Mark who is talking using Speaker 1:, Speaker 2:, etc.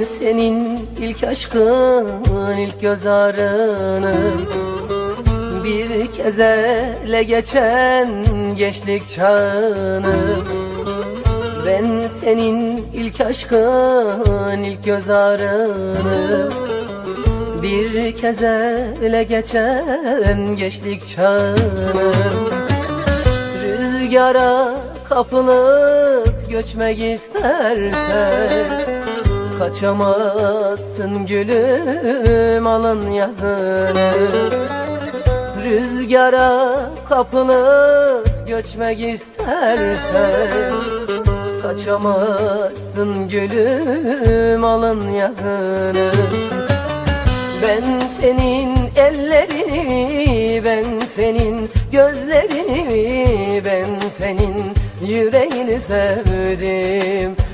Speaker 1: senin ilk aşkın, ilk göz ağrınım. Bir kez ele geçen gençlik çağınım. Ben senin ilk aşkın, ilk göz ağrınım. Bir kez ele geçen gençlik çağınım. Rüzgara kapılıp göçmek istersen kaçamazsın gülüm, alın yazını. Rüzgara kapılıp göçmek istersen kaçamazsın gülüm, alın yazını. Ben senin ellerini, ben senin gözlerini, ben senin yüreğini sevdim.